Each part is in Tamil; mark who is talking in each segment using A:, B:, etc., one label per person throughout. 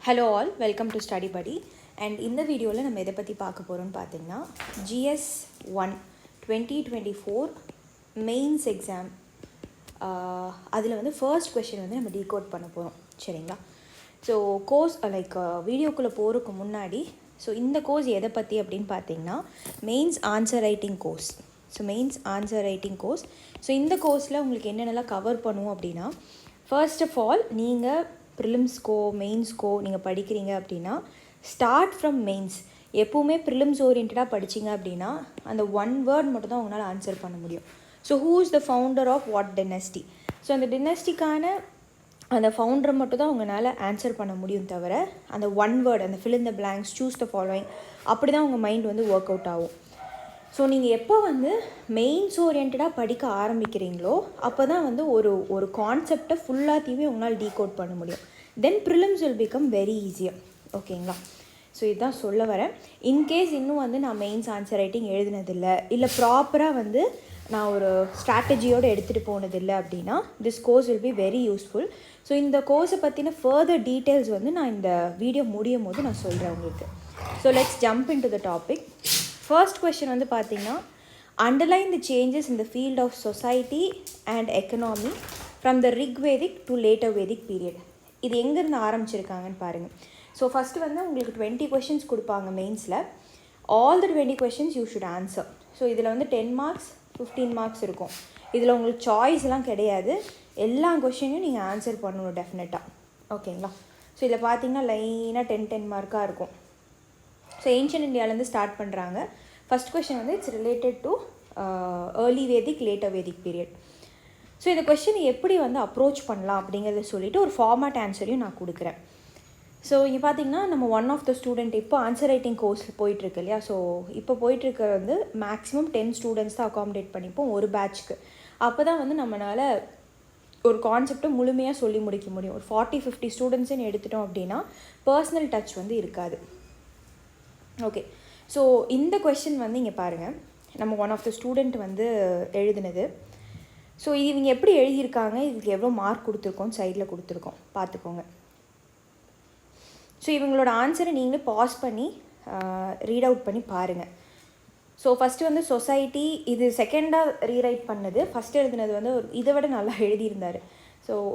A: Hello all, welcome to Study Buddy. And in the video நம்ம எதை பற்றி பார்க்க போகிறோம்னு பார்த்தீங்கன்னா GS 1 2024 மெயின்ஸ் எக்ஸாம் அதில் வந்து ஃபர்ஸ்ட் கொஷின் வந்து நம்ம டீகோட் பண்ண போகிறோம். சரிங்களா? ஸோ கோர்ஸ் வீடியோக்குள்ளே போகிறதுக்கு முன்னாடி இந்த கோர்ஸ் எதை பற்றி அப்படின்னு பார்த்தீங்கன்னா mains answer writing course. Mains answer writing course. இந்த கோர்ஸில் உங்களுக்கு என்னென்னலாம் கவர் பண்ணுவோம் அப்படின்னா, ஃபர்ஸ்ட் ஆஃப் ஆல் நீங்கள் ப்ரிலிம்ஸ்க்கோ மெயின்ஸ்க்கோ நீங்கள் படிக்கிறீங்க அப்படின்னா ஸ்டார்ட் ஃப்ரம் மெயின்ஸ். எப்போவுமே ப்ரிலிம்ஸ் ஓரியன்டாக படிச்சிங்க அப்படின்னா அந்த ஒன் வேர்ட் மட்டும் தான் உங்களால் ஆன்சர் பண்ண முடியும். Who is the founder of what dynasty? அந்த டெனஸ்டிக்கான அந்த ஃபவுண்டரை மட்டும் தான் உங்களால் ஆன்சர் பண்ண முடியும், தவிர அந்த ஒன் வேர்ட், அந்த fill in the blanks, choose the following, அப்படி தான் உங்கள் மைண்ட் வந்து ஒர்க் அவுட் ஆகும். நீங்கள் எப்போ வந்து மெயின்ஸ் ஓரியன்டாக படிக்க ஆரம்பிக்கிறீங்களோ அப்போ தான் வந்து ஒரு கான்செப்டை ஃபுல்லாத்தையுமே உங்களால் டீகோட் பண்ண முடியும். தென் ப்ரிலிம்ஸ் வில் பிகம் வெரி ஈஸியாக. ஓகேங்களா? இதுதான் சொல்ல வரேன். இன்கேஸ் இன்னும் வந்து நான் மெயின்ஸ் ஆன்சர் ரைட்டிங் எழுதினதில்லை, இல்லை ப்ராப்பராக வந்து நான் ஒரு ஸ்ட்ராட்டஜியோடு எடுத்துகிட்டு போனதில்லை அப்படின்னா this course will be very useful. இந்த கோர்ஸை பற்றின ஃபர்தர் டீட்டெயில்ஸ் வந்து நான் இந்த வீடியோ முடியும் போது நான் சொல்கிறேன் உங்களுக்கு. Let's jump into the topic. First question வந்து பார்த்தீங்கன்னா, underline the changes in the field of society and economy from the Rigvedic to later Vedic period. இது எங்கேருந்து ஆரம்பிச்சிருக்காங்கன்னு பாருங்கள். ஃபஸ்ட்டு வந்து உங்களுக்கு 20 கொஷின்ஸ் கொடுப்பாங்க மெயின்ஸில். All the 20 questions you should answer. இதில் வந்து 10 மார்க்ஸ் 15 மார்க்ஸ் இருக்கும். இதில் உங்களுக்கு சாய்ஸ்லாம் கிடையாது. எல்லா கொஷினையும் நீங்கள் ஆன்சர் பண்ணணும் டெஃபினட்டாக. ஓகேங்களா? இதில் பார்த்தீங்கன்னா லைனாக 10 மார்க்காக இருக்கும். ஏன்ஷியன்ட் இந்தியாவிலேருந்து ஸ்டார்ட் பண்ணுறாங்க. ஃபஸ்ட் கொஷின் வந்து it's related to early Vedic later Vedic period. இந்த கொஷின் எப்படி வந்து அப்ரோச் பண்ணலாம் அப்படிங்கிறத சொல்லிவிட்டு ஒரு ஃபார்மேட் ஆன்சரையும் நான் கொடுக்குறேன். இங்கே பார்த்தீங்கன்னா நம்ம ஒன் ஆஃப் த ஸ்டூடெண்ட் இப்போ ஆன்சர் ரைட்டிங் கோர்ஸில் போயிட்டுருக்கு இல்லையா? இப்போ போயிட்டுருக்க வந்து மேக்ஸிமம் 10 ஸ்டூடெண்ட்ஸ் தான் அகாமடேட் பண்ணிப்போம் ஒரு பேட்ச்க்கு. அப்போ தான் வந்து நம்மளால் ஒரு கான்செப்டை முழுமையாக சொல்லி முடிக்க முடியும். ஒரு 40-50 ஸ்டூடெண்ட்ஸுன்னு எடுத்துட்டோம் அப்படின்னா பர்சனல் டச் வந்து இருக்காது. ஓகே, இந்த கொஷின் வந்து இங்கே பாருங்கள், நம்ம ஒன் ஆஃப் த ஸ்டூடெண்ட் வந்து எழுதினது. இது இவங்க எப்படி எழுதியிருக்காங்க, இதுக்கு எவ்வளோ மார்க் கொடுத்துருக்கோம் சைடில் கொடுத்துருக்கோம், பார்த்துக்கோங்க. இவங்களோட ஆன்சரை நீங்களே பாஸ் பண்ணி ரீட் அவுட் பண்ணி பாருங்கள். ஃபஸ்ட்டு வந்து சொசைட்டி, இது செகண்டாக ரீரைட் பண்ணது. ஃபஸ்ட்டு எழுதினது வந்து இதை விட நல்லா எழுதியிருந்தார்.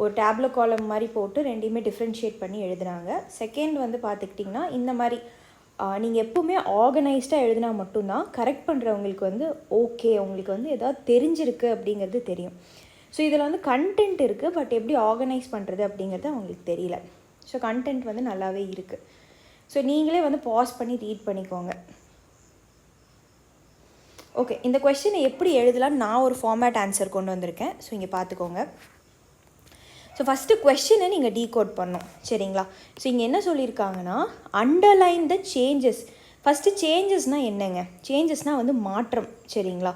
A: ஒரு டேப்லெட் காலம் மாதிரி போட்டு ரெண்டையுமே டிஃப்ரென்ஷியேட் பண்ணி எழுதுனாங்க. செகண்ட் வந்து பார்த்துக்கிட்டிங்கன்னா இந்த மாதிரி நீங்கள் எப்போவுமே ஆர்கனைஸ்டாக எழுதினா மட்டும்தான் கரெக்ட் பண்ணுறவங்களுக்கு வந்து ஓகே, உங்களுக்கு வந்து எதாவது தெரிஞ்சிருக்கு அப்படிங்கிறது தெரியும். இதில் வந்து கண்டென்ட் இருக்குது, பட் எப்படி ஆர்கனைஸ் பண்ணுறது அப்படிங்கிறது அவங்களுக்கு தெரியல. கண்டென்ட் வந்து நல்லாவே இருக்குது. நீங்களே வந்து பாஸ் பண்ணி ரீட் பண்ணிக்கோங்க. ஓகே, இந்த கொஸ்டினை எப்படி எழுதலான்னு நான் ஒரு ஃபார்மேட் ஆன்சர் கொண்டு வந்திருக்கேன். இங்கே பார்த்துக்கோங்க. ஃபஸ்ட்டு கொஸ்டினை நீங்கள் டீகோட் பண்ணணும். சரிங்களா? இங்கே என்ன சொல்லியிருக்காங்கன்னா, அண்டர்லைன் த சேஞ்சஸ். ஃபஸ்ட்டு சேஞ்சஸ்னால் என்னங்க? சேஞ்சஸ்னால் வந்து மாற்றம். சரிங்களா?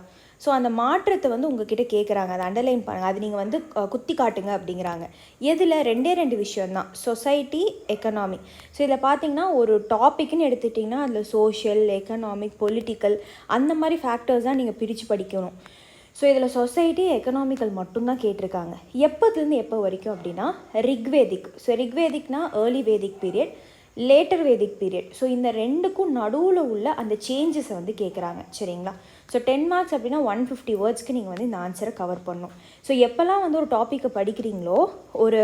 A: அந்த மாற்றத்தை வந்து உங்ககிட்ட கேட்குறாங்க, அதை அண்டர்லைன் பண்ணுங்கள், அது நீங்கள் வந்து குத்தி காட்டுங்க அப்படிங்கிறாங்க. எதில்? ரெண்டே விஷயந்தான், சொசைட்டி, எக்கனாமி. இதில் பார்த்தீங்கன்னா ஒரு டாப்பிக்னு எடுத்துட்டிங்கன்னா அதில் சோஷியல், எக்கனாமிக், பொலிட்டிக்கல் அந்த மாதிரி ஃபேக்டர்ஸ் தான் நீங்கள் பிரித்து படிக்கணும். இதில் சொசைட்டி, எக்கனாமிக்கல் மட்டும்தான் கேட்டிருக்காங்க. எப்போதுலேருந்து எப்போ வரைக்கும் அப்படின்னா ரிக்வேதிக். ரிக்வேதிக்னா early Vedic period, later Vedic period. இந்த ரெண்டுக்கும் நடுவில் உள்ள அந்த சேஞ்சஸை வந்து கேட்குறாங்க. சரிங்களா? 10 மார்க்ஸ் அப்படின்னா 150 வேர்ட்ஸ்க்கு நீங்கள் வந்து இந்த ஆன்சரை கவர் பண்ணணும். எப்போல்லாம் வந்து ஒரு டாப்பிக்கை படிக்கிறீங்களோ ஒரு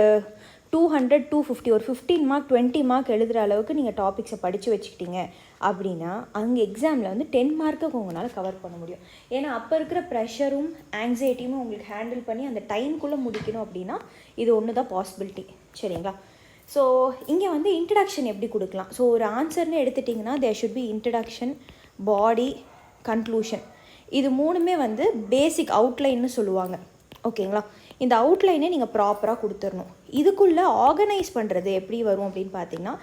A: 200, 250, ஒரு 15 மார்க் 20 மார்க் எழுதுகிற அளவுக்கு நீங்கள் டாபிக்ஸை படித்து வச்சுக்கிட்டீங்க அப்படின்னா அங்கே எக்ஸாமில் வந்து 10 மார்க்குக்கு உங்களால் கவர் பண்ண முடியும். ஏன்னா அப்போ இருக்கிற ப்ரெஷரும் ஆங்ஸைட்டியும் உங்களுக்கு ஹேண்டில் பண்ணி அந்த டைம்குள்ளே முடிக்கணும் அப்படின்னா இது ஒன்று தான் பாசிபிலிட்டி. சரிங்களா? இங்கே வந்து இன்ட்ரடக்ஷன் எப்படி கொடுக்கலாம்? ஒரு ஆன்சர்னு எடுத்துட்டிங்கன்னா there should be introduction, body, conclusion. இது மூணுமே வந்து பேசிக் அவுட்லைன்னு சொல்லுவாங்க. ஓகேங்களா? இந்த அவுட்லைனே நீங்கள் ப்ராப்பராக கொடுத்துடணும். இதுக்குள்ளே ஆர்கனைஸ் பண்ணுறது எப்படி வரும் அப்படின்னு பார்த்தீங்கன்னா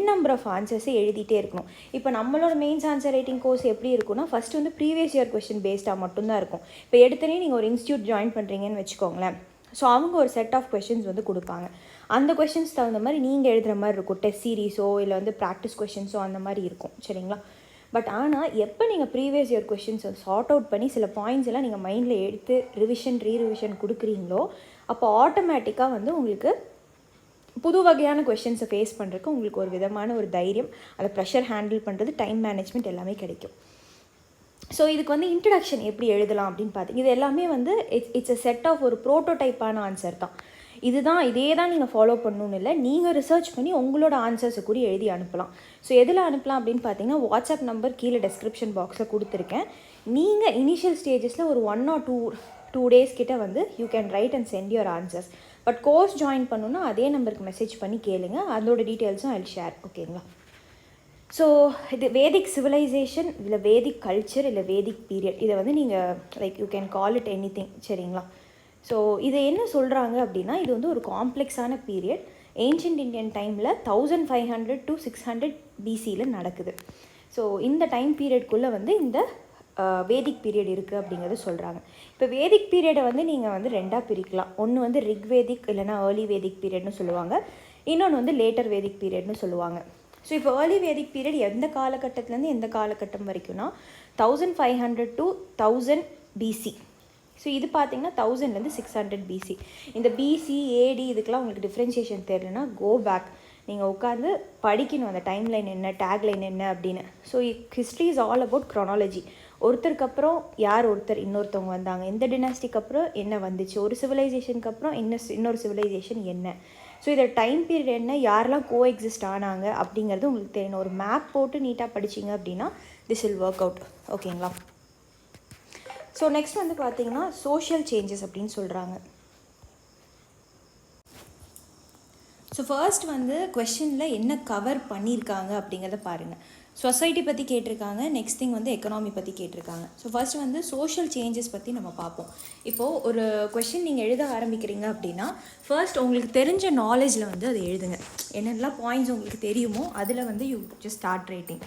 A: நம்பர் ஆஃப் ஆன்சர்ஸை எழுதிட்டே இருக்கணும். இப்போ நம்மளோட மெயின்ஸ் ஆன்சர் ரைட்டிங் கோர்ஸ் எப்படி இருக்குன்னா, ஃபஸ்ட்டு வந்து ப்ரீவியஸ் இயர் கொஸ்டின் பேஸ்டாக மட்டும்தான் இருக்கும். இப்போ எடுத்தனே நீங்கள் ஒரு இன்ஸ்டியூட் ஜாயின் பண்ணுறீங்கன்னு வச்சுக்கோங்களேன். அவங்க ஒரு செட் ஆஃப் கொஷின்ஸ் வந்து கொடுப்பாங்க. அந்த கொஷின்ஸ் தகுந்த மாதிரி நீங்கள் எழுதுகிற மாதிரி இருக்கும். டெஸ்ட் சீரீஸோ இல்லை வந்து ப்ராக்டிஸ் கொஷின்ஸோ அந்த மாதிரி இருக்கும். சரிங்களா? பட் ஆனால் எப்போ நீங்கள் ப்ரீவியஸ் இயர் கொஷின்ஸை சார்ட் அவுட் பண்ணி சில பாயிண்ட்ஸ் எல்லாம் நீங்கள் மைண்டில் எடுத்து ரிவிஷன் ரீரிவிஷன் கொடுக்குறீங்களோ அப்போ ஆட்டோமேட்டிக்காக வந்து உங்களுக்கு புது வகையான கொஷின்ஸை ஃபேஸ் பண்ணுறதுக்கு உங்களுக்கு ஒரு விதமான ஒரு தைரியம், அதை ப்ரெஷர் ஹேண்டில் பண்ணுறது, டைம் மேனேஜ்மெண்ட் எல்லாமே கிடைக்கும். ஸோ இதுக்கு வந்து இன்ட்ரடக்ஷன் எப்படி எழுதலாம் அப்படின்னு பார்த்தீங்க, இது எல்லாமே வந்து இட்ஸ் அ செட் ஆஃப் ஒரு ப்ரோட்டோடைப்பான ஆன்சர் தான். இதே தான் நீங்கள் ஃபாலோ பண்ணணும்னு இல்லை, நீங்கள் ரிசர்ச் பண்ணி உங்களோட ஆன்சர்ஸை கூட எழுதி அனுப்பலாம். ஸோ எதில் அனுப்பலாம் அப்படின்னு பார்த்தீங்கன்னா, வாட்ஸ்அப் நம்பர் கீழே டெஸ்கிரிப்ஷன் பாக்ஸில் கொடுத்துருக்கேன். நீங்கள் இனிஷியல் ஸ்டேஜஸில் ஒரு 1 or 2 days கிட்ட வந்து you can write and send your answers. But course join பண்ணணுன்னா அதே நம்பருக்கு மெசேஜ் பண்ணி கேளுங்க, அதோட டீட்டெயில்ஸும் ஐ ஷேர். ஓகேங்களா? ஸோ இது வேதிக் சிவிலைசேஷன், இல்லை வேதிக் கல்ச்சர், இல்லை வேதிக் பீரியட், இதை வந்து நீங்கள் like you can call it anything. சரிங்களா? ஸோ இதை என்ன சொல்கிறாங்க அப்படின்னா, இது வந்து ஒரு காம்ப்ளெக்ஸான பீரியட். ஏன்ஷியன்ட் இண்டியன் டைமில் 1500 to 600 BCயில் நடக்குது. ஸோ இந்த டைம் பீரியட்குள்ளே வந்து இந்த வேதிக் பீரியட் இருக்குது அப்படிங்கிறது சொல்கிறாங்க. இப்போ வேதிக் பீரியடை வந்து நீங்கள் வந்து 2ஆக பிரிக்கலாம். ஒன்று வந்து ரிக்வேதிக் இல்லைனா ஏர்லி வேதிக் பீரியட்னு சொல்லுவாங்க, இன்னொன்று வந்து லேட்டர் வேதிக் பீரியட்னு சொல்லுவாங்க. ஸோ இப்போ ஏர்லி வேதிக் பீரியட் எந்த காலகட்டத்துலேருந்து எந்த காலகட்டம் வரைக்கும்னா 1500 to 1000 BC. ஸோ இது பார்த்திங்கன்னா 1000லேருந்து 600 BC. இந்த BC AD இதுக்கெலாம் உங்களுக்கு டிஃப்ரென்ஷியேஷன் தெரியலனா கோ பேக், நீங்கள் உட்காந்து படிக்கணும் அந்த டைம் லைன் என்ன, டேக் லைன் என்ன அப்படின்னு. So history is all about chronology. ஒருத்தருக்கு அப்புறம் யார் இன்னொருத்தவங்க வந்தாங்க, எந்த டினாஸ்டிக்கு அப்புறம் என்ன வந்துச்சு, ஒரு சிவிலைசேஷனுக்கு அப்புறம் இன்னொரு சிவிலைசேஷன் என்ன. ஸோ இதோட டைம் பீரியட் என்ன, யாரெல்லாம் கோ எக்ஸிஸ்ட் ஆனாங்க அப்படிங்கிறது உங்களுக்கு தெரியணும். ஒரு மேப் போட்டு நீட்டாக படிச்சிங்க அப்படின்னா திஸ் வில் ஒர்க் அவுட். ஓகேங்களா? ஸோ நெக்ஸ்ட் வந்து பார்த்தீங்கன்னா சோஷியல் சேஞ்சஸ் அப்படின்னு சொல்கிறாங்க. ஸோ ஃபர்ஸ்ட் வந்து கொஷனில் என்ன கவர் பண்ணியிருக்காங்க அப்படிங்கிறத பாருங்கள். சொசைட்டி பற்றி கேட்டிருக்காங்க, நெக்ஸ்ட் திங் வந்து எக்கனாமி பற்றி கேட்டிருக்காங்க. ஸோ ஃபர்ஸ்ட் வந்து சோஷியல் சேஞ்சஸ் பற்றி நம்ம பார்ப்போம். இப்போது ஒரு கொஷின் நீங்கள் எழுத ஆரம்பிக்கிறீங்க அப்படின்னா ஃபர்ஸ்ட் உங்களுக்கு தெரிஞ்ச நாலேஜில் வந்து அதை எழுதுங்க. என்னென்னலாம் பாயிண்ட்ஸ் உங்களுக்கு தெரியுமோ அதில் வந்து யூ ஜஸ்ட் ஸ்டார்ட் ரைட்டிங்.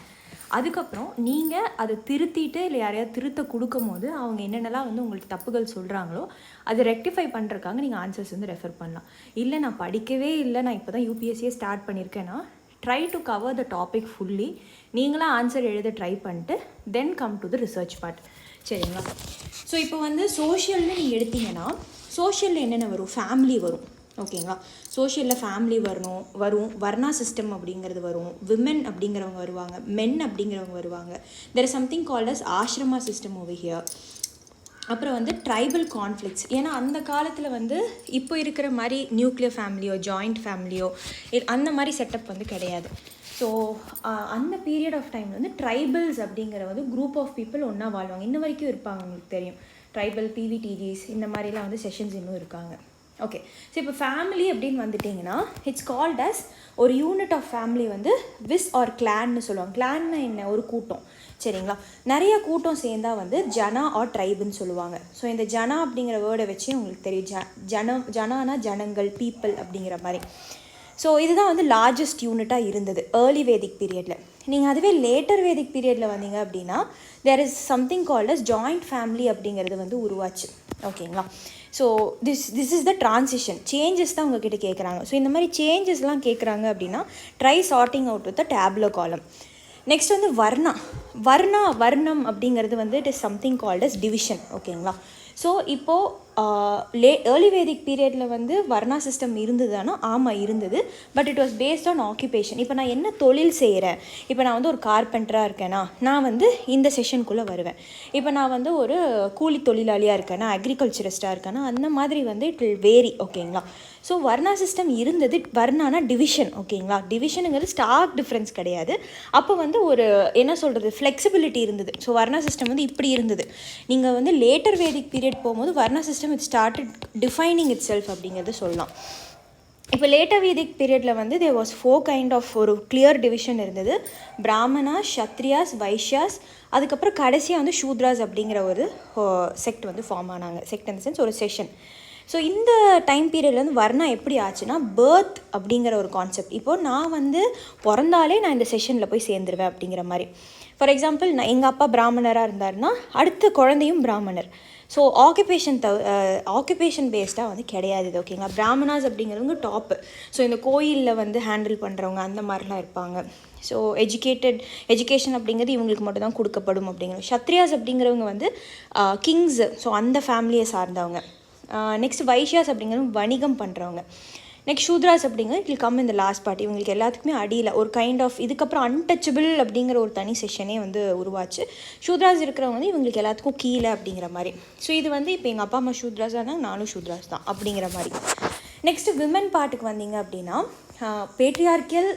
A: அதுக்கப்புறம் நீங்கள் அதை திருத்திட்டு இல்லை யாரையாவது திருத்த கொடுக்கும் போது அவங்க என்னென்னலாம் வந்து உங்களுக்கு தப்புகள் சொல்கிறாங்களோ அதை ரெக்டிஃபை பண்ணுறதுக்காக நீங்கள் ஆன்சர்ஸ் வந்து ரெஃபர் பண்ணலாம். இல்லை நான் படிக்கவே இல்லை, நான் இப்போ தான் யூபிஎஸ்சியே ஸ்டார்ட் பண்ணியிருக்கேன்னா try to cover the topic fully. நீங்களாம் ஆன்சர் எழுத ட்ரை பண்ணிட்டு then come to the research part. சரிங்களா? ஸோ இப்போ வந்து சோஷியல்னு நீங்கள் எடுத்தீங்கன்னா சோஷியலில் என்னென்ன வரும், ஃபேமிலி வரும். ஓகேங்களா? சோஷியலில் ஃபேமிலி வரும், வர்ணா சிஸ்டம் அப்படிங்கிறது வரும், விமென் அப்படிங்கிறவங்க வருவாங்க, மென் அப்படிங்கிறவங்க வருவாங்க. There is something called as ashrama system over here. அப்புறம் வந்து ட்ரைபல் கான்ஃப்ளிக்ஸ். ஏன்னா அந்த காலத்தில் வந்து இப்போ இருக்கிற மாதிரி நியூக்ளியர் ஃபேமிலியோ ஜாயிண்ட் ஃபேமிலியோ அந்த மாதிரி செட்டப் வந்து கிடையாது. ஸோ அந்த பீரியட் ஆஃப் டைமில் வந்து ட்ரைபல்ஸ் அப்படிங்கிற வந்து குரூப் ஆஃப் பீப்புள் ஒன்றா வாழ்வாங்க. இன்ன வரைக்கும் இருப்பாங்க, உங்களுக்கு தெரியும். ட்ரைபல் PVTGs இந்த மாதிரிலாம் வந்து செஷன்ஸ் இன்னும் இருக்காங்க. ஓகே. ஸோ இப்போ ஃபேமிலி அப்படின்னு வந்துட்டிங்கன்னா இட்ஸ் கால்ட் அஸ் ஒரு யூனிட் ஆஃப் ஃபேமிலி வந்து விஸ் ஆர் கிளான்னு சொல்லுவாங்க. கிளான்னா என்ன, ஒரு கூட்டம். சரிங்களா? நிறைய கூட்டம் சேர்ந்தால் வந்து ஜனா ஆர் ட்ரைபுன்னு சொல்லுவாங்க. ஸோ இந்த ஜனா அப்படிங்கிற வேர்டை வச்சு உங்களுக்கு தெரியும், ஜனானா ஜனங்கள், பீப்புள் அப்படிங்கிற மாதிரி. ஸோ இதுதான் வந்து லார்ஜஸ்ட் யூனிட்டாக இருந்தது ஏர்லி வேதிக் பீரியடில். நீங்கள் அதுவே லேட்டர் வேதிக் பீரியடில் வந்தீங்க அப்படின்னா there is something called as joint family அப்படிங்கிறது வந்து உருவாச்சு. ஓகேங்களா? So this is the transition. Changes தான் உங்ககிட்ட கேட்குறாங்க. ஸோ இந்த மாதிரி சேஞ்சஸ்லாம் கேட்குறாங்க அப்படின்னா try charting out with the tabular column. Next வந்து வர்ணம் அப்படிங்கிறது வந்து it is something called as division. ஓகேங்களா? ஸோ இப்போது ஏர்லி வேதிக் பீரியடில் வந்து வர்ணா சிஸ்டம் இருந்ததுன்னா ஆமாம் இருந்தது. But it was based on occupation. இப்போ நான் என்ன தொழில் செய்கிறேன், இப்போ நான் வந்து ஒரு கார்பெண்டராக இருக்கேன்னா நான் வந்து இந்த செஷனுக்குள்ளே வருவேன். இப்போ நான் வந்து ஒரு கூலி தொழிலாளியாக இருக்கேன்னா, அக்ரிகல்ச்சரிஸ்டாக இருக்கேன்னா, அந்த மாதிரி வந்து இட் வில் வேரி. ஓகேங்களா? ஸோ வர்ணா சிஸ்டம் இருந்தது. வர்ணானா டிவிஷன். ஓகேங்களா? டிவிஷனுங்கிறது ஸ்டார்க் டிஃப்ரென்ஸ் கிடையாது. அப்போ வந்து ஒரு என்ன சொல்கிறது, ஃப்ளெக்சிபிலிட்டி இருந்தது. ஸோ வர்ணா சிஸ்டம் வந்து இப்படி இருந்தது. நீங்கள் வந்து லேட்டர் வேதிக் பீரியட் போகும்போது Varna system it started defining it self அப்படிங்கிறது சொல்லலாம். இப்போ லேட்டர் வேதிக் பீரியடில் வந்து தேர் வாஸ் 4 கைண்ட் ஆஃப் ஒரு கிளியர் டிவிஷன் இருந்தது. பிராமணாஸ், சத்ரியாஸ், வைஷ்யாஸ், அதுக்கப்புறம் கடைசியாக வந்து சூத்ராஸ் அப்படிங்கிற ஒரு செக்ட் வந்து ஃபார்ம் ஆனாங்க. செக்ட் இந்த சென்ஸ் ஒரு செஷன். ஸோ இந்த டைம் பீரியடில் வந்து வர்ணா எப்படி ஆச்சுன்னா பர்த் அப்படிங்கிற ஒரு கான்செப்ட். இப்போது நான் வந்து பிறந்தாலே நான் இந்த செஷனில் போய் சேர்ந்துருவேன் அப்படிங்கிற மாதிரி. ஃபார் எக்ஸாம்பிள் நான் எங்கள் அப்பா பிராமணராக இருந்தாருன்னா அடுத்த குழந்தையும் பிராமணர். ஸோ ஆக்குபேஷன் பேஸ்டாக வந்து கிடையாது இது. ஓகேங்களா? பிராமணாஸ் அப்படிங்கிறவங்க டாப்பு. ஸோ இந்த கோயிலில் வந்து ஹேண்டில் பண்ணுறவங்க அந்த மாதிரிலாம் இருப்பாங்க. ஸோ எஜுகேஷன் அப்படிங்கிறது இவங்களுக்கு மட்டும் தான் கொடுக்கப்படும் அப்படிங்கிறவங்க. சத்ரியாஸ் அப்படிங்கிறவங்க வந்து கிங்ஸு, ஸோ அந்த ஃபேமிலியை சார்ந்தவங்க. நெக்ஸ்ட் வைஷ்யாஸ் அப்படிங்கிறவங்க வணிகம் பண்ணுறவங்க. நெக்ஸ்ட் சூத்ராஸ் அப்படிங்கிறது இட் வில் கம் இந்த லாஸ்ட் பார்ட். இவங்களுக்கு எல்லாத்துக்குமே அடியில் ஒரு கைண்ட் ஆஃப் இதுக்கப்புறம் அன்டச்சபிள் அப்படிங்கிற ஒரு தனி செஷனே வந்து உருவாச்சு. சூத்ராஸ் இருக்கிறவங்க வந்து இவங்களுக்கு எல்லாத்துக்கும் கீழே அப்படிங்கிற மாதிரி. ஸோ இது வந்து இப்போ எங்கள் அப்பா அம்மா சூத்ராஸாக இருந்தால் நானும் சூத்ராஸ் தான் அப்படிங்கிற மாதிரி. நெக்ஸ்ட்டு விமன் பார்ட்டுக்கு வந்தீங்க அப்படின்னா பேட்ரியார்க்கியல்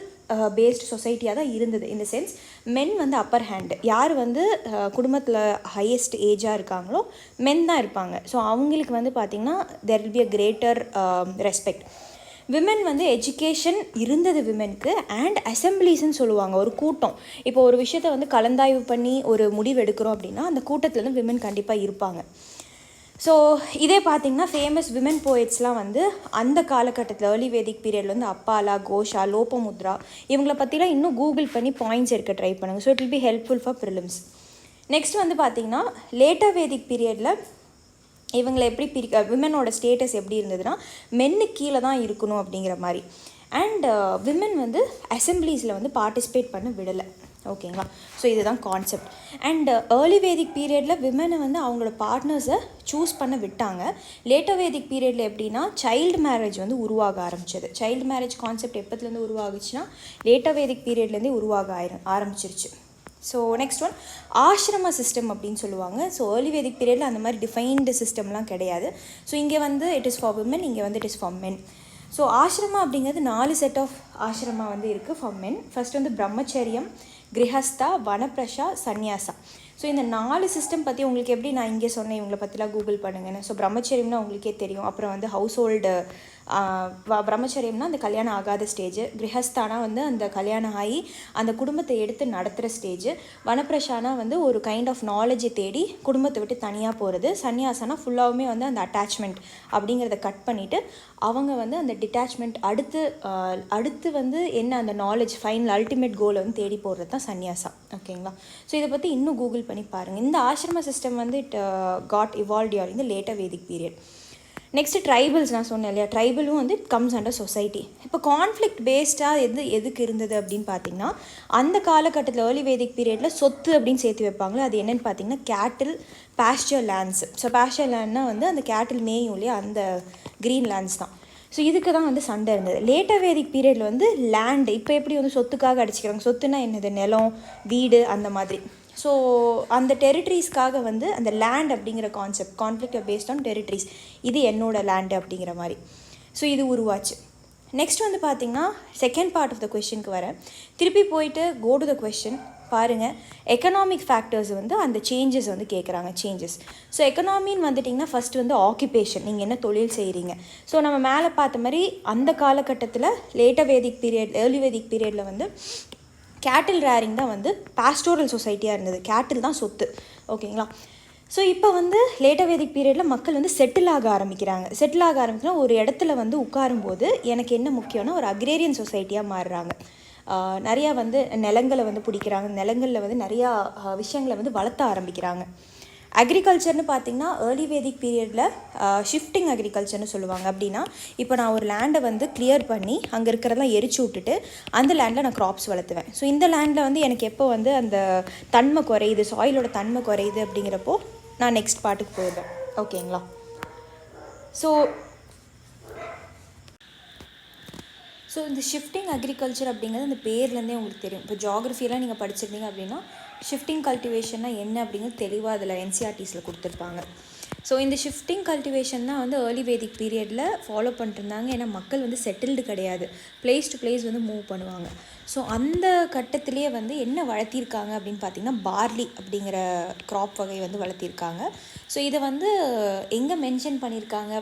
A: பேஸ்டு சொசைட்டியாக தான் இருந்தது. இந்த சென்ஸ் மென் வந்து அப்பர் ஹேண்டு, யார் வந்து குடும்பத்தில் ஹையஸ்ட் ஏஜாக இருக்காங்களோ மென் தான் இருப்பாங்க. ஸோ அவங்களுக்கு வந்து பார்த்திங்கன்னா there will be a greater respect. Women வந்து எஜுகேஷன் இருந்தது விமெனுக்கு. அண்ட் அசம்பிளிஸ்ன்னு சொல்லுவாங்க, ஒரு கூட்டம். இப்போ ஒரு விஷயத்தை வந்து கலந்தாய்வு பண்ணி ஒரு முடிவு எடுக்கிறோம் அப்படின்னா அந்த கூட்டத்தில் வந்து விமன் கண்டிப்பாக இருப்பாங்க. ஸோ இதே பார்த்திங்கன்னா ஃபேமஸ் விமன் போயட்ஸ்லாம் வந்து அந்த காலகட்டத்தில் ஏர்லி வேதிக் பீரியடில் வந்து அப்பாலா, கோஷா, லோபமுத்ரா இவங்கள பற்றிலாம் இன்னும் கூகுள் பண்ணி பாயிண்ட்ஸ் எடுக்க ட்ரை பண்ணுங்கள். So it will be helpful for prelims. Next வந்து பார்த்திங்கன்னா லேட்டர் வேதிக் பீரியடில் இவங்களை எப்படி விமனோட ஸ்டேட்டஸ் எப்படி இருந்ததுன்னா மென்னுக்கு கீழே தான் இருக்கணும் அப்படிங்கிற மாதிரி. அண்ட் விமன் வந்து அசம்பிளிஸில் வந்து பார்ட்டிசிபேட் பண்ண விடலை. ஓகேங்களா? ஸோ இதுதான் கான்செப்ட். அண்ட் ஏர்லி வேதிக் பீரியடில் விமனை வந்து அவங்களோட பார்ட்னர்ஸை சூஸ் பண்ண விட்டாங்க. லேட்டர் வேதிக் பீரியடில் எப்படின்னா சைல்டு மேரேஜ் வந்து உருவாக ஆரம்பிச்சது. சைல்டு மேரேஜ் கான்செப்ட் எப்போத்துலேருந்து உருவாகுச்சுன்னா லேட்டர் வேதிக் பீரியட்லேருந்தே உருவாக ஆரம்பிச்சிருச்சு. So next one ashrama system அப்படின்னு சொல்லுவாங்க. ஸோ ஏர்லி வேதிக் பீரியடில் அந்த மாதிரி டிஃபைன்டு சிஸ்டம்லாம் கிடையாது. ஸோ இங்கே வந்து இட் இஸ் ஃபார் விமன், இங்கே வந்து it is for men. So ashrama அப்படிங்கிறது 4 செட் ஆஃப் ஆஷ்ரமா வந்து இருக்குது ஃபார் மென். ஃபர்ஸ்ட் வந்து பிரம்மச்சரியம், கிரகஸ்தா, வனப்பிரஷா, சன்னியாசா. ஸோ இந்த 4 சிஸ்டம் பற்றி உங்களுக்கு எப்படி நான் இங்கே சொன்னேன் இவங்களை பற்றிலாம் கூகுள் பண்ணுங்கன்னு. ஸோ பிரம்மச்சரியம்னா உங்களுக்கே தெரியும். அப்புறம் வந்து ஹவுஸ் ஹோல்டு பிரம்மச்சரியம்னா அந்த கல்யாணம் ஆகாத ஸ்டேஜ். கிரகஸ்தானா வந்து அந்த கல்யாணம் ஆகி அந்த குடும்பத்தை எடுத்து நடத்துகிற ஸ்டேஜ். வனப்பிரஷானா வந்து ஒரு கைண்ட் ஆஃப் நாலேஜை தேடி குடும்பத்தை விட்டு தனியாக போகிறது. சன்னியாசானா ஃபுல்லாகவுமே வந்து அந்த அட்டாச்மெண்ட் அப்படிங்கிறத கட் பண்ணிவிட்டு அவங்க வந்து அந்த டிட்டாச்மெண்ட் அடுத்து வந்து என்ன அந்த நாலேஜ் ஃபைனல் அல்டிமேட் கோலை வந்து தேடி போடுறது தான் சன்னியாசா. ஓகேங்களா? ஸோ இதை பற்றி இன்னும் கூகுள் பண்ணி பாருங்கள். இந்த ஆசிரம சிஸ்டம் வந்து it got evolved during the later Vedic period. Next tribals நான் சொன்னேன் இல்லையா, ட்ரைபலும் வந்து கம்ஸ் அண்டர் சொசைட்டி. இப்போ கான்ஃப்ளிக்ட் பேஸ்டாக எதுக்கு இருந்தது அப்படின்னு பார்த்தீங்கன்னா அந்த காலகட்டத்தில் ஏர்லி வேதிக் பீரியடில் சொத்து அப்படின்னு சேர்த்து வைப்பாங்களே, அது என்னென்னு பார்த்தீங்கன்னா கேட்டில், பாஸ்டர் லேண்ட்ஸ். ஸோ பாஸ்டர் லேண்ட்னா வந்து அந்த கேட்டில் மேயும் இல்லையா அந்த க்ரீன் லேண்ட்ஸ் தான். ஸோ இதுக்கு தான் வந்து சண்டை இருந்தது. லேட்டர் வேதிக் பீரியடில் வந்து லேண்டு இப்போ எப்படி வந்து சொத்துக்காக அடிச்சுக்கிறாங்க. சொத்துனா என்னது, நிலம், வீடு அந்த மாதிரி. ஸோ அந்த டெரிட்டரிஸ்க்காக வந்து அந்த லேண்ட் அப்படிங்கிற concept conflict based on territories, இது என்னோடய லேண்டு அப்படிங்கிற மாதிரி. ஸோ இது உருவாச்சு. நெக்ஸ்ட் வந்து பார்த்திங்கன்னா செகண்ட் பார்ட் ஆஃப் த கொஷனுக்கு வரேன். திருப்பி போயிட்டு கோ டு த கொஷின் பாருங்கள். எக்கனாமிக் ஃபேக்டர்ஸ் வந்து அந்த சேஞ்சஸ் வந்து கேட்குறாங்க. சேஞ்சஸ். ஸோ எக்கனாமின்னு வந்துட்டிங்கன்னா ஃபஸ்ட்டு வந்து ஆக்குபேஷன், நீங்கள் என்ன தொழில் செய்கிறீங்க. ஸோ நம்ம மேலே பார்த்த மாதிரி அந்த காலகட்டத்தில் later Vedic period early Vedic பீரியடில் வந்து கேட்டில் ரேரிங் தான் வந்து பாஸ்டோரல் சொசைட்டியாக இருந்தது. கேட்டில் தான் சொத்து. ஓகேங்களா? ஸோ இப்போ வந்து லேட்டர் வேதிக் பீரியடில் மக்கள் வந்து செட்டில் ஆக ஆரம்பிக்கிறா ஒரு இடத்துல வந்து உட்காரும்போது எனக்கு என்ன முக்கியம்னா ஒரு அக்ரேரியன் சொசைட்டியாக மாறுறாங்க. நிறையா வந்து நிலங்களை வந்து பிடிக்கிறாங்க. நிலங்களில் வந்து நிறையா விஷயங்களை வந்து வளர்த்த ஆரம்பிக்கிறாங்க. அக்ரிகல்ச்சர்னு பார்த்திங்கன்னா ஏர்லி வேதிக் பீரியடில் ஷிஃப்டிங் அக்ரிகல்ச்சர்னு சொல்லுவாங்க. அப்படின்னா இப்போ நான் ஒரு லேண்டை வந்து கிளியர் பண்ணி அங்கே இருக்கிறதெல்லாம் எரிச்சு விட்டுட்டு அந்த லேண்டில் நான் க்ராப்ஸ் வளர்த்துவேன். ஸோ இந்த லேண்டில் வந்து எனக்கு எப்போ வந்து அந்த தன்மை குறையுது, சாயிலோட தன்மை குறையுது அப்படிங்கிறப்போ நான் நெக்ஸ்ட் பார்ட்டுக்கு போயிடுவேன். ஓகேங்களா? ஸோ இந்த ஷிஃப்டிங் அக்ரிகல்ச்சர் அப்படிங்கிறது அந்த பேர்லேருந்தே உங்களுக்கு தெரியும். இப்போ ஜியாகிரஃபியெல்லாம் நீங்கள் படிச்சிருந்தீங்க அப்படின்னா ஷிஃப்டிங் கல்டிவேஷன்னா என்ன அப்படிங்கிறது தெளிவாக அதில் என்சிஆர்டிஸில் கொடுத்துருப்பாங்க. ஸோ இந்த ஷிஃப்டிங் கல்டிவேஷன் தான் வந்து ஏர்லி வேதிக் பீரியடில் ஃபாலோ பண்ணிட்டுருந்தாங்க. ஏன்னா மக்கள் வந்து செட்டில்டு கிடையாது, பிளேஸ் டு பிளேஸ் வந்து மூவ் பண்ணுவாங்க. ஸோ அந்த கட்டத்திலேயே வந்து என்ன வளர்த்திருக்காங்க அப்படின்னு பார்த்திங்கன்னா பார்லி அப்படிங்கிற க்ராப் வகை வந்து வளர்த்திருக்காங்க. ஸோ இதை வந்து எங்கே மென்ஷன் பண்ணியிருக்காங்க,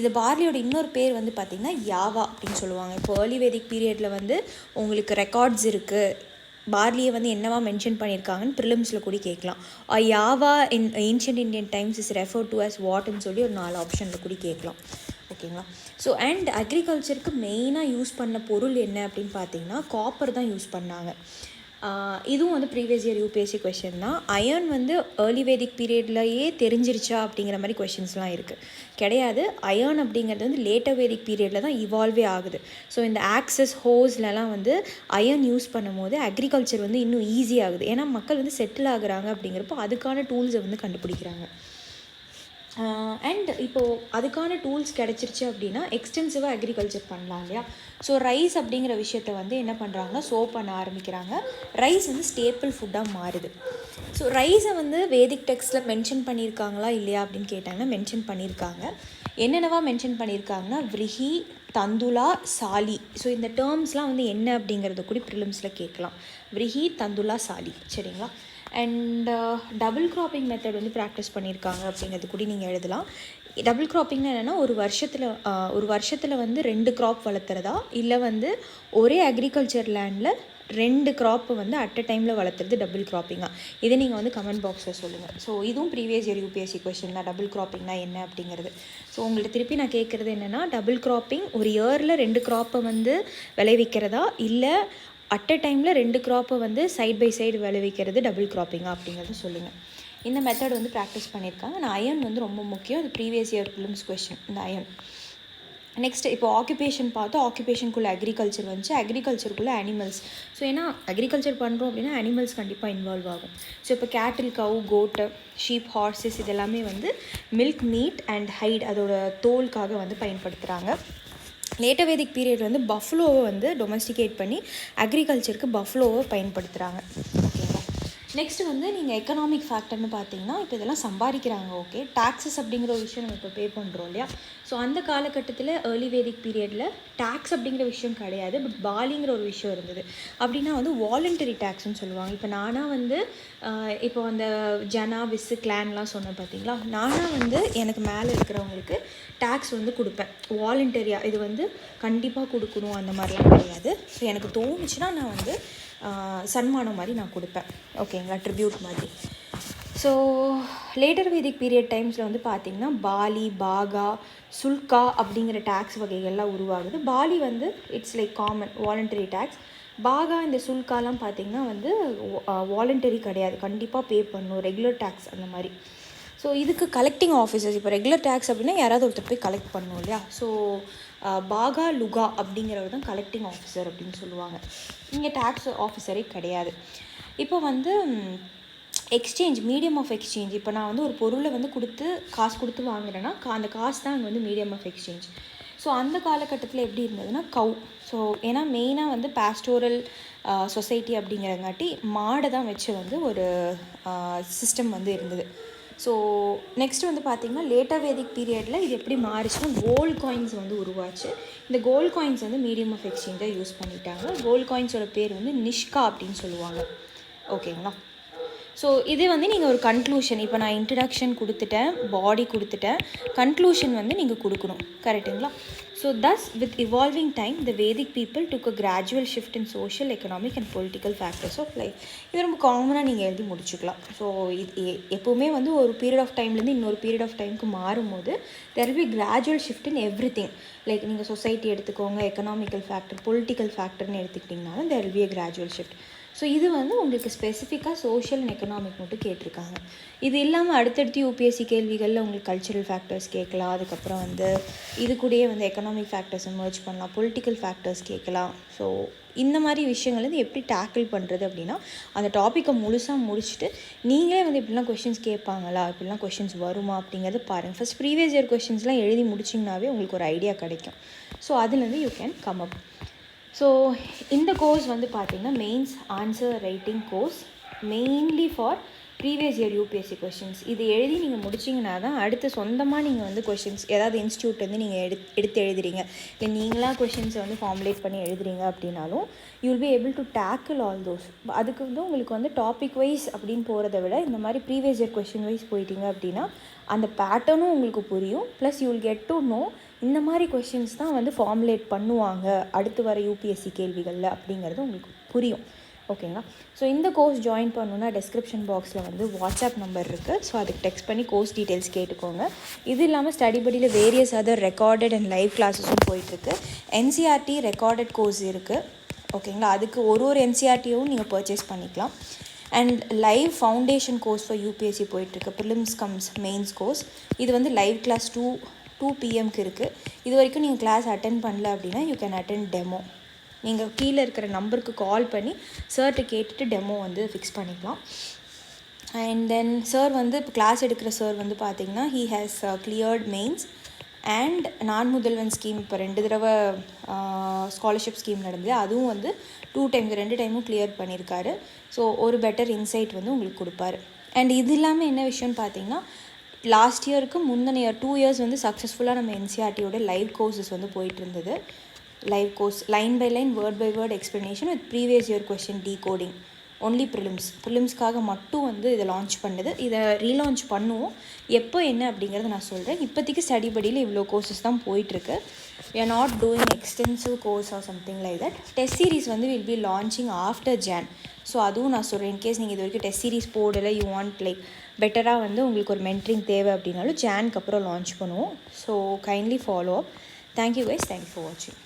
A: இது பார்லியோட இன்னொரு பேர் வந்து பார்த்திங்கன்னா யாவா அப்படின்னு சொல்லுவாங்க. இப்போ ஏர்லி வேதிக் பீரியடில் வந்து உங்களுக்கு ரெக்கார்ட்ஸ் இருக்குது. பார்லியை வந்து என்னவா மென்ஷன் பண்ணியிருக்காங்கன்னு ப்ரிலிம்ஸில் கூட கேட்கலாம். Java in ancient Indian times is refer to as வாட்னு சொல்லி ஒரு 4 ஆப்ஷனில் கூட கேட்கலாம். ஓகேங்களா? ஸோ அண்ட் அக்ரிகல்ச்சருக்கு மெயினாக யூஸ் பண்ண பொருள் என்ன அப்படின்னு பார்த்தீங்கன்னா காப்பர் தான் யூஸ் பண்ணாங்க. இதுவும் வந்து ப்ரீவியஸ் இயர் யூபிஎஸ்சி கொஷின் தான். அயர்ன் வந்து ஏர்லி வேதிக் பீரியட்லேயே தெரிஞ்சிருச்சா அப்படிங்கிற மாதிரி கொஷின்ஸ்லாம் இருக்குது. கிடையாது. அயர்ன் அப்படிங்கிறது வந்து லேட்டர் வேதிக் பீரியடில் தான் இவால்வே ஆகுது. ஸோ இந்த ஆக்சஸ் ஹோஸ்லலாம் வந்து அயர்ன் யூஸ் பண்ணும் போது அக்ரிகல்ச்சர் வந்து இன்னும் ஈஸியாகுது. ஏன்னா மக்கள் வந்து செட்டில் ஆகுறாங்க அப்படிங்கிறப்போ அதுக்கான டூல்ஸை வந்து கண்டுபிடிக்கிறாங்க. அண்ட் இப்போது அதுக்கான டூல்ஸ் கிடச்சிருச்சு அப்படின்னா எக்ஸ்டென்சிவாக அக்ரிகல்ச்சர் பண்ணலாம் இல்லையா. ஸோ ரைஸ் அப்படிங்கிற விஷயத்த வந்து என்ன பண்ணுறாங்கன்னா பண்ண ஆரம்பிக்கிறாங்க. ரைஸ் வந்து ஸ்டேப்பிள் ஃபுட்டாக மாறுது. ஸோ ரைஸை வந்து வேதிக் டெக்ஸ்ட்டில் மென்ஷன் பண்ணியிருக்காங்களா இல்லையா அப்படின்னு கேட்டாங்கன்னா மென்ஷன் பண்ணியிருக்காங்க. என்னென்னவா மென்ஷன் பண்ணியிருக்காங்கன்னா விரிஹி, தந்துலா, சாலி. ஸோ இந்த டேர்ம்ஸ்லாம் வந்து என்ன அப்படிங்கிறத கூட ப்ரிலிம்ஸில் கேட்கலாம். விரிஹி, தந்துலா, சாலி. சரிங்களா. அண்ட் டபுள் க்ராப்பிங் மெத்தட் வந்து ப்ராக்டிஸ் பண்ணியிருக்காங்க அப்படிங்கிறது கூட நீங்கள் எழுதலாம். டபுள் க்ராப்பிங்னா என்னென்னா ஒரு வருஷத்தில் வந்து 2 க்ராப் வளர்த்துறதா, இல்லை வந்து ஒரே அக்ரிகல்ச்சர் லேண்டில் 2 க்ராப்பை வந்து அட் அ டைமில் வளர்த்துறது டபுள் க்ராப்பிங்காக. இதை நீங்கள் வந்து கமெண்ட் பாக்ஸில் சொல்லுங்கள். ஸோ இதுவும் ப்ரீவியஸ் இயர் யூபிஎஸ்சி கொஸ்டின் தான், டபுள் க்ராப்பிங்னா என்ன அப்படிங்கிறது. ஸோ உங்கள்கிட்ட திருப்பி நான் கேட்குறது என்னென்னா, டபுள் க்ராப்பிங் ஒரு இயரில் 2 க்ராப்பை வந்து விளைவிக்கிறதா, இல்லை அட் அ டைமில் 2 க்ராப்பை வந்து சைட் பை சைடு விளைவிக்கிறது டபுள் க்ராப்பிங்கா அப்படிங்கிறத சொல்லுங்கள். இந்த மெத்தட் வந்து ப்ராக்டிஸ் பண்ணியிருக்காங்க. ஆனால் அயன் வந்து ரொம்ப முக்கியம். அது ப்ரீவியஸ் இயர் ப்ரிலிம்ஸ் கொஸ்டின் இந்த அயன். நெக்ஸ்ட் இப்போ ஆக்குபேஷன் பார்த்தா ஆக்குபேஷனுக்குள்ளே அக்ரிகல்ச்சர் வந்துச்சு, அக்ரிகல்ச்சருக்குள்ளே அனிமல்ஸ். ஸோ ஏன்னா அக்ரிகல்ச்சர் பண்ணுறோம் அப்படின்னா அனிமல்ஸ் கண்டிப்பாக இன்வால்வ் ஆகும். ஸோ இப்போ கேட்டில், கவு, கோட்டு, ஷீப், ஹார்ஸஸ் இதெல்லாமே வந்து மில்க், மீட் அண்ட் ஹைட் அதோட தோலுக்காக வந்து பயன்படுத்துகிறாங்க. லேட்டர் வேதிக் பீரியட் வந்து பஃப்லோவை வந்து டொமஸ்டிகேட் பண்ணி அக்ரிகல்ச்சருக்கு பஃப்லோவை பயன்படுத்துகிறாங்க. ஓகேங்களா. நெக்ஸ்ட்டு வந்து நீங்கள் எக்கனாமிக் ஃபேக்டர்னு பார்த்தீங்கன்னா, இப்போ இதெல்லாம் சம்பாதிக்கிறாங்க. ஓகே, டாக்ஸஸ் அப்படிங்கிற ஒரு விஷயம் நம்ம இப்போ பே பண்ணுறோம் இல்லையா. ஸோ அந்த காலகட்டத்தில் ஏர்லி வேதிக் பீரியடில் டேக்ஸ் அப்படிங்கிற விஷயம் கிடையாது, பட் பாலிங்கிற ஒரு விஷயம் இருந்தது. அப்படின்னா வந்து வாலண்டரி டேக்ஸ்ன்னு சொல்லுவாங்க. இப்போ நானாக வந்து இப்போ அந்த ஜனா, விஸ்ஸு, கிளான்லாம் சொன்னேன் பார்த்தீங்களா. நானாக வந்து எனக்கு மேலே இருக்கிறவங்களுக்கு டேக்ஸ் வந்து கொடுப்பேன் வாலண்டரியாக. இது வந்து கண்டிப்பாக கொடுக்கணும் அந்த மாதிரிலாம் கிடையாது. ஸோ எனக்கு தோணுச்சுன்னா நான் வந்து சன்மானம் மாதிரி நான் கொடுப்பேன். ஓகேங்களா, ட்ரிபியூட் மாதிரி. ஸோ லேட்டர் வேதிக் பீரியட் டைம்ஸில் வந்து பார்த்திங்கன்னா பாலி, பாகா, சுல்கா அப்படிங்கிற டேக்ஸ் வகைகள்லாம் உருவாகுது. பாலி வந்து it's like common voluntary tax. Bhaga இந்த சுல்காலாம் பார்த்திங்கன்னா வந்து வாலண்டரி கிடையாது, கண்டிப்பாக பே பண்ணணும், ரெகுலர் டேக்ஸ் அந்த மாதிரி. ஸோ இதுக்கு கலெக்டிங் ஆஃபீஸர்ஸ், இப்போ ரெகுலர் டேக்ஸ் அப்படின்னா யாராவது ஒருத்தர் போய் கலெக்ட் பண்ணணும் இல்லையா. ஸோ பாகா, லுகா அப்படிங்கிறவர் தான் கலெக்டிங் ஆஃபீஸர் அப்படின்னு சொல்லுவாங்க. இங்கே டேக்ஸ் ஆஃபீஸரே கிடையாது. இப்போ வந்து எக்ஸ்சேஞ்ச், மீடியம் ஆஃப் எக்ஸ்சேஞ்ச். இப்போ நான் வந்து ஒரு பொருளை வந்து காசு கொடுத்து வாங்குறேன்னா அந்த காசு தான் அங்கே வந்து மீடியம் ஆஃப் எக்ஸ்சேஞ்ச். ஸோ அந்த காலகட்டத்தில் எப்படி இருந்ததுன்னா கவு. ஸோ ஏன்னா மெயினாக வந்து பாஸ்டோரல் சொசைட்டி அப்படிங்கிறங்காட்டி மாடை தான் வச்சு வந்து ஒரு சிஸ்டம் வந்து இருந்தது. ஸோ நெக்ஸ்ட் வந்து பார்த்திங்கன்னா லேட்டர் வேதிக் பீரியடில் இது எப்படி மாறிச்சுன்னா கோல்டு காயின்ஸ் வந்து உருவாச்சு. இந்த கோல்டு காயின்ஸ் வந்து மீடியம் ஆஃப் எக்ஸ்சேஞ்சாக யூஸ் பண்ணிட்டாங்க. கோல்டு காயின்ஸோட பேர் வந்து நிஷ்கா அப்படின்னு சொல்லுவாங்க. ஓகேங்களா. ஸோ இது வந்து நீங்கள் ஒரு கன்க்ளூஷன், இப்போ நான் இன்ட்ரடக்ஷன் கொடுத்துட்டேன், பாடி கொடுத்துட்டேன், கன்க்ளூஷன் வந்து நீங்கள் கொடுக்கணும். கரெக்டுங்களா. So thus with evolving time the Vedic people took a gradual shift in social, economic and political factors of life. இது ரொம்ப காமனாக நீங்கள் எழுதி முடிச்சுக்கலாம். ஸோ இது எப்போவுமே வந்து ஒரு பீரியட் ஆஃப் டைம்லேருந்து இன்னொரு பீரியட் ஆஃப் டைமுக்கு மாறும்போது there will be gradual shift in everything. Like நீங்கள் சொசைட்டி எடுத்துக்கோங்க, எக்கனாமிக்கல் ஃபேக்டர், பொலிட்டிக்கல் ஃபேக்டர்னு எடுத்துக்கிட்டிங்கனாலும் there will be a gradual shift. So இது வந்து உங்களுக்கு ஸ்பெசிஃபிக்காக சோஷியல் அண்ட் எக்கனாமிக் மட்டும் கேட்டிருக்காங்க. இது இல்லாமல் அடுத்தடுத்து யூபிஎஸ்சி கேள்விகளில் உங்களுக்கு கல்ச்சுரல் ஃபேக்டர்ஸ் கேட்கலாம். அதுக்கப்புறம் வந்து இது கூடயே வந்து எக்கனாமிக் ஃபேக்டர்ஸை மர்ஜ் பண்ணலாம், பொலிட்டிக்கல் ஃபேக்டர்ஸ் கேட்கலாம். ஸோ இந்த மாதிரி விஷயங்கள் வந்து எப்படி டேக்கிள் பண்ணுறது அப்படின்னா அந்த டாப்பிக்கை முழுசாக முடிச்சுட்டு நீங்களே வந்து இப்படிலாம் கொஷின்ஸ் கேட்பாங்களா, இப்படிலாம் கொஷின்ஸ் வருமா அப்படிங்கிறது பாருங்கள். ஃபஸ்ட் ப்ரீவியஸ் இயர் கொஷின்ஸ்லாம் எழுதி முடிச்சிங்கனாவே உங்களுக்கு ஒரு ஐடியா கிடைக்கும். ஸோ அதுலேருந்து you can come up. So இந்த கோர்ஸ் வந்து பார்த்திங்கன்னா mains answer writing course, mainly for previous year UPSC questions. இது எழுதி நீங்கள் முடிச்சிங்கன்னா தான் அடுத்து சொந்தமாக நீங்கள் வந்து கொஷின்ஸ் ஏதாவது இன்ஸ்டியூட்லேருந்து நீங்கள் எடுத்து எழுதுறீங்க, இல்லை நீங்களாக கொஷின்ஸை வந்து ஃபார்முலேட் பண்ணி எழுதுறீங்க அப்படின்னாலும் you will be able to tackle all those. அதுக்கு வந்து உங்களுக்கு வந்து டாபிக் வைஸ் அப்படின்னு போகிறத விட இந்த மாதிரி ப்ரீவியஸ் இயர் கொஷின் வைஸ் போயிட்டீங்க அப்படின்னா அந்த பேட்டர்னும் உங்களுக்கு புரியும். Plus you will get to know இந்த மாதிரி கொஷின்ஸ் தான் வந்து ஃபார்முலேட் பண்ணுவாங்க அடுத்து வர யூபிஎஸ்சி கேள்விகளில் அப்படிங்கிறது உங்களுக்கு புரியும். ஓகேங்களா. ஸோ இந்த கோர்ஸ் ஜாயின் பண்ணணுன்னா டிஸ்கிரிப்ஷன் பாக்ஸில் வந்து வாட்ஸ்அப் நம்பர் இருக்குது. ஸோ அதுக்கு டெக்ஸ்ட் பண்ணி கோர்ஸ் டீட்டெயில்ஸ் கேட்டுக்கோங்க. இது இல்லாமல் ஸ்டடி படியில் various other recorded and live கிளாஸஸும் போயிட்டுருக்கு. என்சிஆர்டி ரெக்கார்டட் கோர்ஸ் இருக்குது. ஓகேங்களா. அதுக்கு ஒரு என்சிஆர்டியும் நீங்கள் பர்ச்சேஸ் பண்ணிக்கலாம். And live foundation course for UPSC போயிட்டுருக்கு, ப்ரிலிம்ஸ் கம்ஸ் மெயின்ஸ் கோர்ஸ். இது வந்து லைவ் கிளாஸ் 2 PM இருக்குது. இது வரைக்கும் நீங்கள் கிளாஸ் அட்டென்ட் பண்ணல அப்படின்னா யூ கேன் அட்டென்ட் டெமோ. நீங்கள் கீழே இருக்கிற நம்பருக்கு கால் பண்ணி சார்கிட்ட கேட்டுட்டு டெமோ வந்து ஃபிக்ஸ் பண்ணிக்கலாம். அண்ட் தென் சார் வந்து இப்போ கிளாஸ் எடுக்கிற சார் வந்து பார்த்திங்கன்னா he has cleared mains and நான் முதல்வன் ஸ்கீம் இப்போ 2 தடவை ஸ்காலர்ஷிப் ஸ்கீம் நடந்தது, அதுவும் வந்து 2 டைம்ஸ் 2 டைமும் கிளியர் பண்ணியிருக்காரு. ஸோ ஒரு பெட்டர் இன்சைட் வந்து உங்களுக்கு கொடுப்பாரு. அண்ட் இது இல்லாமல் என்ன விஷயம்னு பார்த்தீங்கன்னா, லாஸ்ட் இயருக்கு முந்தின இயர் 2 இயர்ஸ் வந்து சக்ஸஸ்ஃபுல்லாக நம்ம என்சிஆர்டியோட லைவ் கோர்சஸ் வந்து போயிட்டு இருந்தது. Live course line by line word by word explanation with previous year question decoding only ப்ரிலிம்ஸ்க்காக மட்டும் வந்து இதை லான்ச் பண்ணுது. இதை ரீலான்ச் பண்ணுவோம். எப்போ என்ன அப்படிங்கிறத நான் சொல்கிறேன். இப்போதைக்கு ஸ்டடி படியில் இவ்வளோ கோர்சஸ் தான் போயிட்டுருக்கு. we are not doing extensive course or something like that. Test series வந்து will be launching after Jan. So அதுவும் நான் சொல்கிறேன். இன்கேஸ் நீங்கள் இது வரைக்கும் டெஸ்ட் சீரிஸ் போடலை, யூ வாண்ட் லைக் பெட்டராக வந்து உங்களுக்கு ஒரு மென்ட்ரிங் தேவை அப்படின்னாலும் ஜானுக்கு அப்புறம் லான்ச் பண்ணுவோம். So kindly follow up. Thank you guys, thank you for வாட்சிங்.